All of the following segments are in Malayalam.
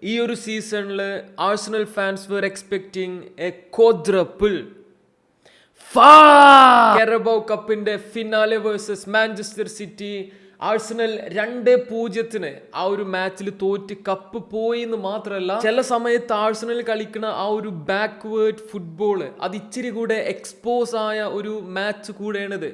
ഈ ഒരു സീസണിൽ Arsenal fans were expecting a quadruple. കാരബാओ കപ്പിന്റെ finale versus Manchester city. Arsenal 2-0 ആ ഒരു മാച്ചിൽ തോറ്റ് കപ്പ് പോയി എന്ന് മാത്രമല്ല, ചില സമയത്ത് ആഴ്സണൽ കളിക്കുന്ന ആ ഒരു ബാക്ക്വേർഡ് ഫുട്ബോൾ അത് ഇച്ചിരി കൂടെ എക്സ്പോസ് ആയ ഒരു മാച്ച് കൂടെയാണിത്.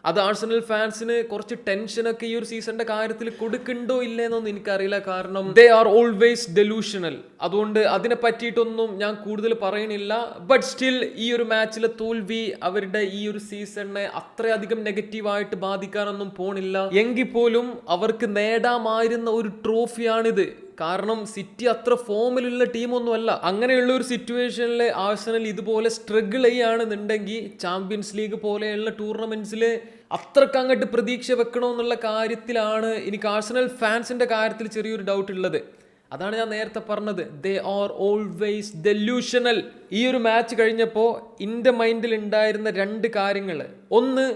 അത് ആഴ്സണൽ ഫാൻസിന് കുറച്ച് ടെൻഷനൊക്കെ ഈ ഒരു സീസണിന്റെ കാര്യത്തിൽ കൊടുക്കണ്ടോ ഇല്ലേന്നൊന്നും എനിക്കറിയില്ല. കാരണം ദേ ആർ ഓൾവേസ് ഡെലൂഷണൽ. അതുകൊണ്ട് അതിനെ പറ്റിയിട്ടൊന്നും ഞാൻ കൂടുതൽ പറയണില്ല. ബട്ട് സ്റ്റിൽ ഈ ഒരു മാച്ചിലെ തോൽവി അവരുടെ ഈ ഒരു സീസണിനെ അത്രയധികം നെഗറ്റീവായിട്ട് ബാധിക്കാനൊന്നും പോണില്ല. എങ്കിൽ പോലും അവർക്ക് നേടാമായിരുന്ന ഒരു ട്രോഫിയാണിത്. കാരണം സിറ്റി അത്ര ഫോമിലുള്ള ടീമൊന്നുമല്ല. അങ്ങനെയുള്ള ഒരു സിറ്റുവേഷനിൽ ആഴ്സണൽ ഇതുപോലെ സ്ട്രഗിൾ ചെയ്യുകയാണെന്നുണ്ടെങ്കിൽ ചാമ്പ്യൻസ് ലീഗ് പോലെയുള്ള ടൂർണമെന്റ്സിൽ അത്രക്ക് അങ്ങോട്ട് പ്രതീക്ഷ വെക്കണമെന്നുള്ള കാര്യത്തിലാണ് എനിക്ക് ആഴ്സണൽ ഫാൻസിന്റെ കാര്യത്തിൽ ചെറിയൊരു ഡൗട്ട് ഉള്ളത്. അതാണ് ഞാൻ നേരത്തെ പറഞ്ഞത്, ദേ ആർ ഓൾവേസ് ഡെലൂഷണൽ. ഈ ഒരു മാച്ച് കഴിഞ്ഞപ്പോൾ എൻ്റെ മൈൻഡിൽ ഉണ്ടായിരുന്ന 2 കാര്യങ്ങൾ. ഒന്ന്,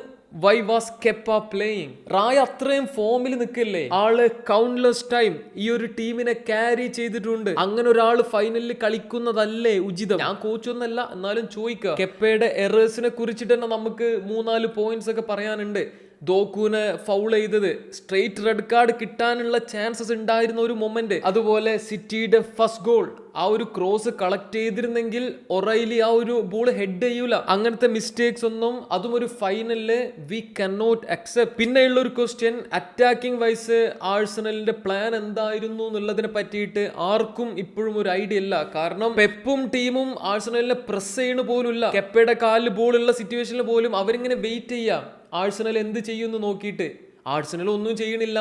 വൈ വാസ് കെപ്പ പ്ലേയിങ്? റായ അത്രയും ഫോമിൽ നിൽക്കില്ലേ? ആള് കൗണ്ട്ലെസ് ടൈം ഈ ഒരു ടീമിനെ ക്യാരി ചെയ്തിട്ടുണ്ട്. അങ്ങനെ ഒരാൾ ഫൈനലിൽ കളിക്കുന്നതല്ലേ ഉചിതം? ഞാൻ കോച്ചൊന്നല്ല, എന്നാലും ചോദിക്കുക. കെപ്പയുടെ എറേഴ്സിനെ കുറിച്ചിട്ട് തന്നെ നമുക്ക് 3-4 പോയിന്റ്സ് ഒക്കെ പറയാനുണ്ട്. ദോക്കൂനെ ഫൗൾ ചെയ്തത്, സ്ട്രെയിറ്റ് റെഡ് കാർഡ് കിട്ടാനുള്ള ചാൻസസ് ഉണ്ടായിരുന്ന ഒരു മൊമെന്റ്. അതുപോലെ സിറ്റിയുടെ ഫസ്റ്റ് ഗോൾ, ആ ഒരു ക്രോസ് കളക്ട് ചെയ്തിരുന്നെങ്കിൽ ഒറൈലി ആ ഒരു ബോൾ ഹെഡ് ചെയ്യൂല. അങ്ങനത്തെ മിസ്റ്റേക്സ് ഒന്നും അതും ഒരു ഫൈനലില് വി കനോട്ട് അക്സെപ്റ്റ്. പിന്നെയുള്ള ഒരു ക്വസ്റ്റ്യൻ, അറ്റാക്കിംഗ് വൈസ് ആഴ്സണലിന്റെ പ്ലാൻ എന്തായിരുന്നു എന്നുള്ളതിനെ പറ്റിയിട്ട് ആർക്കും ഇപ്പോഴും ഒരു ഐഡിയ ഇല്ല. കാരണം പെപ്പും ടീമും ആഴ്സണലിനെ പ്രസ് ചെയ്യണ പോലും ഇല്ല. കെപ്പയുടെ കാലിൽ ബോളുള്ള സിറ്റുവേഷനിൽ പോലും അവരിങ്ങനെ വെയിറ്റ് ചെയ്യാം ആഴ്സണൽ എന്ത് ചെയ്യുമെന്ന് നോക്കിയിട്ട്. ആഴ്സണൽ ഒന്നും ചെയ്യണില്ല,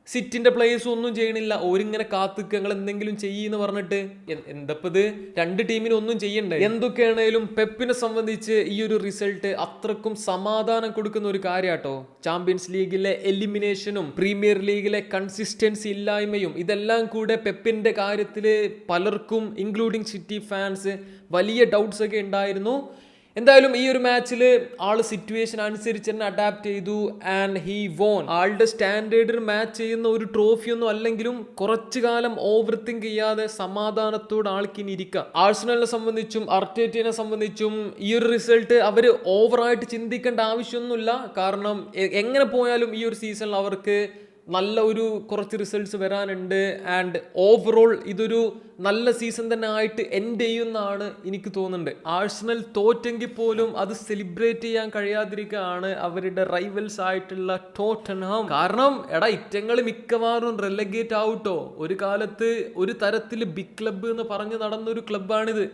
സിറ്റിന്റെ പ്ലേയേഴ്സും ഒന്നും ചെയ്യണില്ല. ഓരിങ്ങനെ കാത്തുക്കുക, നിങ്ങൾ എന്തെങ്കിലും ചെയ്യുമെന്ന് പറഞ്ഞിട്ട്. എന്തപ്പത്, 2 ടീമിനും ഒന്നും ചെയ്യണ്ടേ? എന്തൊക്കെയാണേലും പെപ്പിനെ സംബന്ധിച്ച് ഈ ഒരു റിസൾട്ട് അത്രക്കും സമാധാനം കൊടുക്കുന്ന ഒരു കാര്യാട്ടോ. ചാമ്പ്യൻസ് ലീഗിലെ എലിമിനേഷനും പ്രീമിയർ ലീഗിലെ കൺസിസ്റ്റൻസി ഇല്ലായ്മയും ഇതെല്ലാം കൂടെ പെപ്പിന്റെ കാര്യത്തിൽ പലർക്കും ഇൻക്ലൂഡിങ് സിറ്റി ഫാൻസ് വലിയ ഡൗട്ട്സ് ഒക്കെ ഉണ്ടായിരുന്നു. എന്തായാലും ഈ ഒരു മാച്ചിൽ ആള് സിറ്റുവേഷൻ അനുസരിച്ച് തന്നെ അഡാപ്റ്റ് ചെയ്തു ആൻഡ് ഹി വോൺ. ആളുടെ സ്റ്റാൻഡേർഡിൽ മാച്ച് ചെയ്യുന്ന ഒരു ട്രോഫിയൊന്നും അല്ലെങ്കിലും കുറച്ചു കാലം ഓവർ തിങ്ക് ചെയ്യാതെ സമാധാനത്തോട് ആൾക്കിനി ഇരിക്കാം. ആഴ്സണലിനെ സംബന്ധിച്ചും അർട്ടേറ്റയെ സംബന്ധിച്ചും ഈ ഒരു റിസൾട്ട് അവർ ഓവറായിട്ട് ചിന്തിക്കേണ്ട ആവശ്യമൊന്നുമില്ല. കാരണം എങ്ങനെ പോയാലും ഈ ഒരു സീസണിൽ അവർക്ക് നല്ല ഒരു കുറച്ച് റിസൾട്ട്സ് വരാനുണ്ട്. ആൻഡ് ഓവറോൾ ഇതൊരു നല്ല സീസൺ തന്നെ ആയിട്ട് എൻഡ് ചെയ്യുമെന്നാണ് എനിക്ക് തോന്നുന്നുണ്ട്. ആഴ്സണൽ തോറ്റെങ്കിൽ പോലും അത് സെലിബ്രേറ്റ് ചെയ്യാൻ കഴിയാതിരിക്കുകയാണ് അവരുടെ റൈവൽസ് ആയിട്ടുള്ള ടോട്ടൻഹാം. കാരണം ഇറ്റങ്ങൾ മിക്കവാറും റെലഗേറ്റ് ആവട്ടോ. ഒരു കാലത്ത് ഒരു തരത്തിൽ ബിഗ് ക്ലബ്ബ് എന്ന് പറഞ്ഞ് നടന്നൊരു ക്ലബ്ബാണിത്.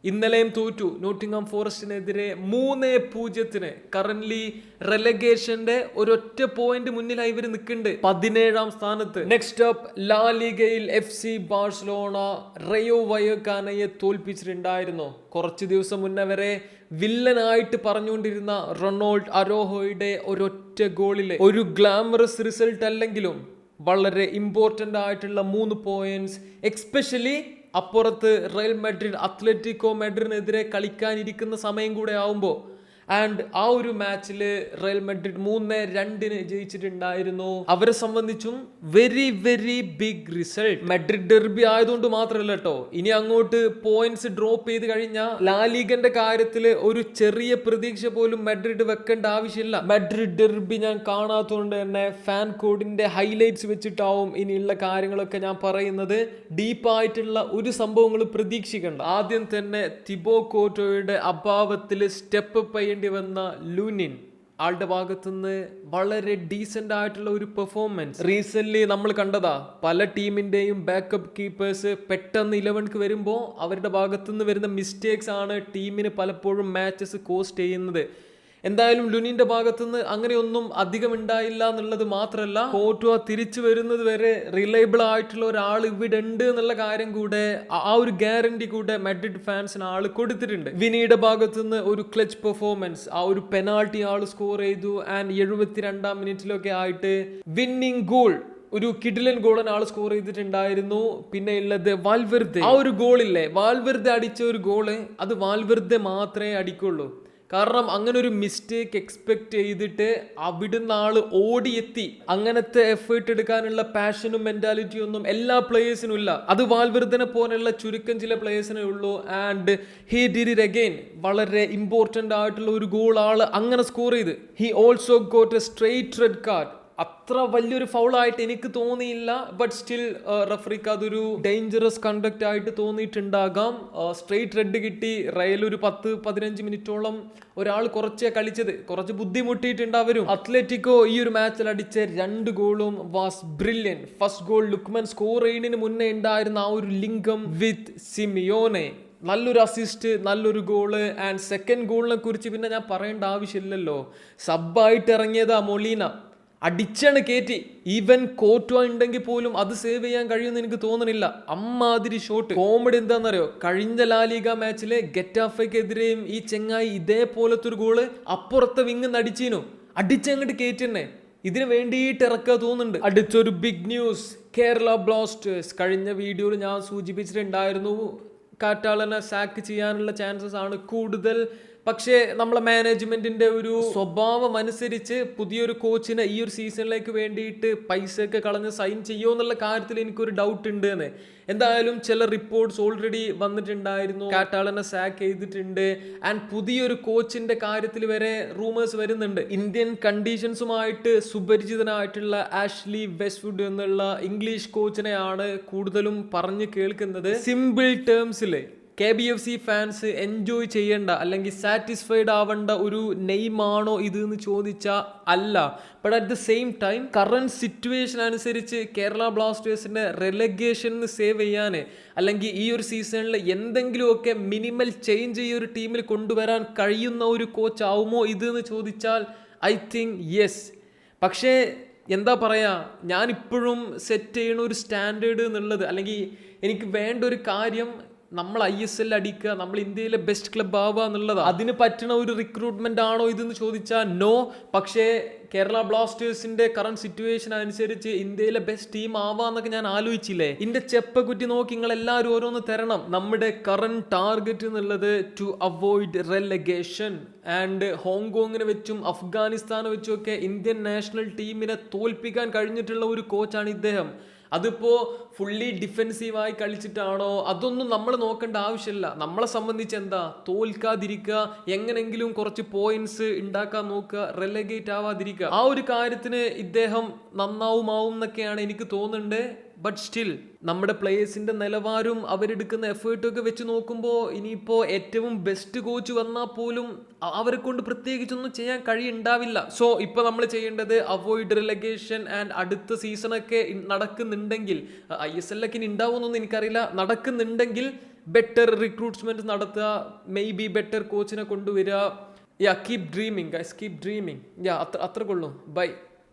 ഇന്നലെയും തോറ്റു നോട്ടിംഗ്ഹാം ഫോറസ്റ്റിനെതിരെ 3-0. കറന്റ്ലി റെലഗേഷന്റെ ഒരൊറ്റ പോയിന്റ് മുന്നിലായി ഇവർ നിൽക്കുന്നുണ്ട്, 17ാം സ്ഥാനത്ത്. നെക്സ്റ്റ് അപ്പ് ലാ ലീഗയിൽ FC ബാഴ്സലോണ റയോ വയോകാനയെ തോൽപ്പിച്ചിട്ടുണ്ടായിരുന്നു. കുറച്ച് ദിവസം മുന്നേ വരെ വില്ലനായിട്ട് പറഞ്ഞുകൊണ്ടിരുന്ന റൊണാൾഡ് അരോഹോയുടെ ഒരൊറ്റ ഗോളിലെ ഒരു ഗ്ലാമറസ് റിസൾട്ട് അല്ലെങ്കിലും വളരെ ഇമ്പോർട്ടൻ്റ് ആയിട്ടുള്ള 3 പോയിന്റ്സ്. എക്സ്പെഷ്യലി അപ്പുറത്ത് റയൽ മാഡ്രിഡ് അത്ലറ്റിക്കോ മാഡ്രിഡിനെതിരെ കളിക്കാനിരിക്കുന്ന സമയം കൂടെ ആവുമ്പോൾ. ആൻഡ് ആ ഒരു മാച്ചിൽ റയൽ മാഡ്രിഡ് 3-2 ജയിച്ചിട്ടുണ്ടായിരുന്നു. അവരെ സംബന്ധിച്ചും very very big result. Madrid derby ആയതുകൊണ്ട് മാത്രമല്ല കേട്ടോ, ഇനി അങ്ങോട്ട് പോയിന്റ്സ് ഡ്രോപ്പ് ചെയ്ത് കഴിഞ്ഞാൽ ലാ ലീഗന്റെ കാര്യത്തിൽ ഒരു ചെറിയ പ്രതീക്ഷ പോലും മാഡ്രിഡ് വെക്കേണ്ട ആവശ്യമില്ല. മാഡ്രിഡ് ഡെർബി ഞാൻ കാണാത്തതുകൊണ്ട് തന്നെ ഫാൻ കോഡിന്റെ ഹൈലൈറ്റ്സ് വെച്ചിട്ടാവും ഇനിയുള്ള കാര്യങ്ങളൊക്കെ ഞാൻ പറയുന്നത്. ഡീപ്പായിട്ടുള്ള ഒരു സംഭവങ്ങൾ പ്രതീക്ഷിക്കണ്ട. ആദ്യം തന്നെ തിബോ കോർട്ടോയുടെ അഭാവത്തിൽ സ്റ്റെപ്പ് അപ്പ് വന്ന ലൂനിൻ, ആളുടെ ഭാഗത്തുനിന്ന് വളരെ ഡീസന്റ് ആയിട്ടുള്ള ഒരു പെർഫോമൻസ്. റീസെന്റ് നമ്മൾ കണ്ടതാ, പല ടീമിന്റെയും ബാക്കപ്പ് കീപ്പേഴ്സ് പെട്ടെന്ന് 11ക്ക് വരുമ്പോൾ അവരുടെ ഭാഗത്തുനിന്ന് വരുന്ന മിസ്റ്റേക്സ് ആണ് ടീമിന് പലപ്പോഴും മാച്ചസ് കോസ്റ്റ് ചെയ്യുന്നത്. എന്തായാലും ലുനിന്റെ ഭാഗത്തുനിന്ന് അങ്ങനെയൊന്നും അധികം ഉണ്ടായില്ല എന്നുള്ളത് മാത്രമല്ല, കോർട്ടുവ തിരിച്ചു വരുന്നത് വരെ റിലയബിൾ ആയിട്ടുള്ള ഒരാൾ ഇവിടെ ഉണ്ട് എന്നുള്ള കാര്യം കൂടെ, ആ ഒരു ഗ്യാരണ്ടി കൂടെ മാഡ്രിഡ് ഫാൻസിന് ആള് കൊടുത്തിട്ടുണ്ട്. വിനിയുടെ ഭാഗത്തുനിന്ന് ഒരു ക്ലച്ച് പെർഫോമൻസ്, ആ ഒരു പെനാൾട്ടി ആള് സ്കോർ ചെയ്തു. ആൻഡ് 72ാം മിനിറ്റിലൊക്കെ ആയിട്ട് വിന്നിംഗ് ഗോൾ, ഒരു കിഡിലൻ ഗോളൻ ആൾ സ്കോർ ചെയ്തിട്ടുണ്ടായിരുന്നു. പിന്നെ ഉള്ളത് വാൽവെർദെ. ആ ഒരു ഗോളില്ലേ, വാൽവെർദെ അടിച്ച ഒരു ഗോള്, അത് വാൽവെർദെ മാത്രമേ അടിക്കുള്ളൂ. കാരണം അങ്ങനെ ഒരു മിസ്റ്റേക്ക് എക്സ്പെക്ട് ചെയ്തിട്ട് അവിടുന്ന് ആള് ഓടിയെത്തി. അങ്ങനത്തെ എഫേർട്ട് എടുക്കാനുള്ള പാഷനും മെന്റാലിറ്റിയും ഒന്നും എല്ലാ പ്ലേയേഴ്സിനും ഇല്ല. അത് വാൽവെർദനെ പോലുള്ള ചുരുക്കം ചില പ്ലേയേഴ്സിനേ ഉള്ളൂ. And he did it again. വളരെ ഇമ്പോർട്ടൻ്റ് ആയിട്ടുള്ള ഒരു ഗോൾ ആള് അങ്ങനെ സ്കോർ ചെയ്ത്. He also got A straight red card. അത്ര വലിയൊരു ഫൗളായിട്ട് എനിക്ക് തോന്നിയില്ല. ബട്ട് സ്റ്റിൽ റഫറിക്ക് അതൊരു ഡേഞ്ചറസ് കണ്ടക്ട് ആയിട്ട് തോന്നിയിട്ടുണ്ടാകാം. സ്ട്രെയിറ്റ് റെഡ് കിട്ടി. റയൽ ഒരു 10-15 മിനിറ്റോളം ഒരാൾ കുറച്ചേ കളിച്ചത്, കുറച്ച് ബുദ്ധിമുട്ടിയിട്ടുണ്ടാവരും. അത്ലറ്റിക്കോ ഈ ഒരു മാച്ചിൽ അടിച്ച 2 ഗോളും was brilliant. First goal Luqman score ചെയ്യുന്നതിന് മുന്നേ ഉണ്ടായിരുന്ന ആ ഒരു ലിങ്കം വിത്ത് സിമിയോനെ, നല്ലൊരു അസിസ്റ്റ്, നല്ലൊരു ഗോള്. ആൻഡ് സെക്കൻഡ് ഗോളിനെ കുറിച്ച് പിന്നെ ഞാൻ പറയേണ്ട ആവശ്യമില്ലല്ലോ. സബ്ബായിട്ട് ഇറങ്ങിയതാ മൊളീന, അടിച്ചാണ് കയറ്റി. ഈവൻ കോർട്ടുവ ഉണ്ടെങ്കിൽ പോലും അത് സേവ് ചെയ്യാൻ കഴിയുമെന്ന് എനിക്ക് തോന്നുന്നില്ല. അമ്മാതിരി ഷോട്ട്. കോമഡി എന്താണെന്നറിയോ, കഴിഞ്ഞ ലാലിഗ മാച്ചിലെ ഗെറ്റാഫയ്ക്കെതിരെയും ഈ ചെങ്ങായി ഇതേപോലത്തെ ഒരു ഗോള് അപ്പുറത്തെ വിങ് അടിച്ചീനു. അടിച്ചങ്ങോട്ട് കയറ്റി തന്നെ. ഇതിന് വേണ്ടിയിട്ട് ഇറക്കുക തോന്നുന്നുണ്ട്. അടുത്തൊരു ബിഗ് ന്യൂസ്, കേരള ബ്ലാസ്റ്റേഴ്സ്. കഴിഞ്ഞ വീഡിയോയിൽ ഞാൻ സൂചിപ്പിച്ചിട്ടുണ്ടായിരുന്നു, കാറ്റാളനെ സാക്ക് ചെയ്യാനുള്ള ചാൻസസ് ആണ് കൂടുതൽ. പക്ഷേ നമ്മളെ മാനേജ്മെന്റിന്റെ ഒരു സ്വഭാവം അനുസരിച്ച് പുതിയൊരു കോച്ചിനെ ഈ ഒരു സീസണിലേക്ക് വേണ്ടിയിട്ട് പൈസയൊക്കെ കളഞ്ഞ് സൈൻ ചെയ്യുമോ എന്നുള്ള കാര്യത്തിൽ എനിക്കൊരു ഡൗട്ട് ഉണ്ട് എന്ന്. എന്തായാലും ചില റിപ്പോർട്ട്സ് ഓൾറെഡി വന്നിട്ടുണ്ടായിരുന്നു, കാറ്റാളനെ സാക്ക് ചെയ്തിട്ടുണ്ട്. ആൻഡ് പുതിയൊരു കോച്ചിന്റെ കാര്യത്തിൽ വരെ റൂമേഴ്സ് വരുന്നുണ്ട്. ഇന്ത്യൻ കണ്ടീഷൻസുമായിട്ട് സുപരിചിതനായിട്ടുള്ള ആഷ്ലി വെസ്റ്റ്വുഡ് എന്നുള്ള ഇംഗ്ലീഷ് കോച്ചിനെയാണ് കൂടുതലും പറഞ്ഞു കേൾക്കുന്നത്. സിമ്പിൾ ടേംസിൽ KBFC ഫാൻസ് എൻജോയ് ചെയ്യേണ്ട അല്ലെങ്കിൽ സാറ്റിസ്ഫൈഡ് ആവേണ്ട ഒരു നെയിമാണോ ഇത് എന്ന് ചോദിച്ചാൽ അല്ല. But at the same time current situation അനുസരിച്ച് കേരള ബ്ലാസ്റ്റേഴ്സിന്റെ റെലഗേഷൻ സേവ് ചെയ്യാൻ അല്ലെങ്കിൽ ഈ ഒരു സീസണിൽ എന്തെങ്കിലുമൊക്കെ മിനിമൽ ചേഞ്ച് ഈ ഒരു ടീമിൽ കൊണ്ടുവരാൻ കഴിയുന്ന ഒരു കോച്ച് ആവുമോ ഇത് എന്ന് ചോദിച്ചാൽ ഐ തിങ്ക് യെസ്. പക്ഷേ എന്താ പറയുക, ഞാനിപ്പോഴും സെറ്റ് ചെയ്യുന്ന ഒരു സ്റ്റാൻഡേർഡ് എന്നുള്ളത് അല്ലെങ്കിൽ എനിക്ക് വേണ്ട ഒരു കാര്യം നമ്മൾ ISL അടിക്കുക, നമ്മൾ ഇന്ത്യയിലെ ബെസ്റ്റ് ക്ലബ് ആവുക എന്നുള്ളത്. അതിന് പറ്റുന്ന ഒരു റിക്രൂട്ട്മെന്റ് ആണോ ഇതെന്ന് ചോദിച്ചാൽ നോ. പക്ഷേ കേരള ബ്ലാസ്റ്റേഴ്സിന്റെ കറന്റ് സിറ്റുവേഷൻ അനുസരിച്ച് ഇന്ത്യയിലെ ബെസ്റ്റ് ടീം ആവാന്നൊക്കെ ഞാൻ ആലോചിച്ചില്ലേ. ഇതിന്റെ ചെപ്പ കുറ്റി നോക്കി നിങ്ങൾ എല്ലാവരും ഓരോന്ന് തരണം. നമ്മുടെ കറന്റ് ടാർഗറ്റ് എന്നുള്ളത് ടു അവോയ്ഡ് റെലഗേഷൻ. ആൻഡ് ഹോങ്കോങ്ങിനെ വെച്ചും അഫ്ഗാനിസ്ഥാനെ വെച്ചും ഒക്കെ ഇന്ത്യൻ നാഷണൽ ടീമിനെ തോൽപ്പിക്കാൻ കഴിഞ്ഞിട്ടുള്ള ഒരു കോച്ചാണ് ഇദ്ദേഹം. അതിപ്പോൾ ഫുള്ളി ഡിഫെൻസീവായി കളിച്ചിട്ടാണോ അതൊന്നും നമ്മൾ നോക്കേണ്ട ആവശ്യമില്ല. നമ്മളെ സംബന്ധിച്ച് എന്താ, തോൽക്കാതിരിക്കുക, എങ്ങനെങ്കിലും കുറച്ച് പോയിന്റ്സ് ഉണ്ടാക്കാൻ നോക്കുക, റെലഗേറ്റ് ആവാതിരിക്കുക. ആ ഒരു കാര്യത്തിന് ഇദ്ദേഹം നന്നാവുമാവും എന്നൊക്കെയാണ് എനിക്ക് തോന്നുന്നുണ്ട്. ബട്ട് സ്റ്റിൽ നമ്മുടെ പ്ലേയേഴ്സിന്റെ നിലവാരവും അവരെടുക്കുന്ന എഫേർട്ടൊക്കെ വെച്ച് നോക്കുമ്പോൾ ഇനിയിപ്പോൾ ഏറ്റവും ബെസ്റ്റ് കോച്ച് വന്നാൽ പോലും അവരെ കൊണ്ട് പ്രത്യേകിച്ചൊന്നും ചെയ്യാൻ കഴിയുണ്ടാവില്ല. സോ ഇപ്പോൾ നമ്മൾ ചെയ്യേണ്ടത് അവോയ്ഡ് റിലഗേഷൻ. ആൻഡ് അടുത്ത സീസണൊക്കെ നടക്കുന്നുണ്ടെങ്കിൽ ISL ഒക്കെ ഇനി ഉണ്ടാവുമെന്നൊന്നും എനിക്കറിയില്ല, നടക്കുന്നുണ്ടെങ്കിൽ ബെറ്റർ റിക്രൂട്ട്മെന്റ് നടത്തുക, മേ ബി ബെറ്റർ കോച്ചിനെ കൊണ്ടുവരിക. Keep dreaming guys, keep dreaming. അത്ര കൊള്ളും. ബൈ.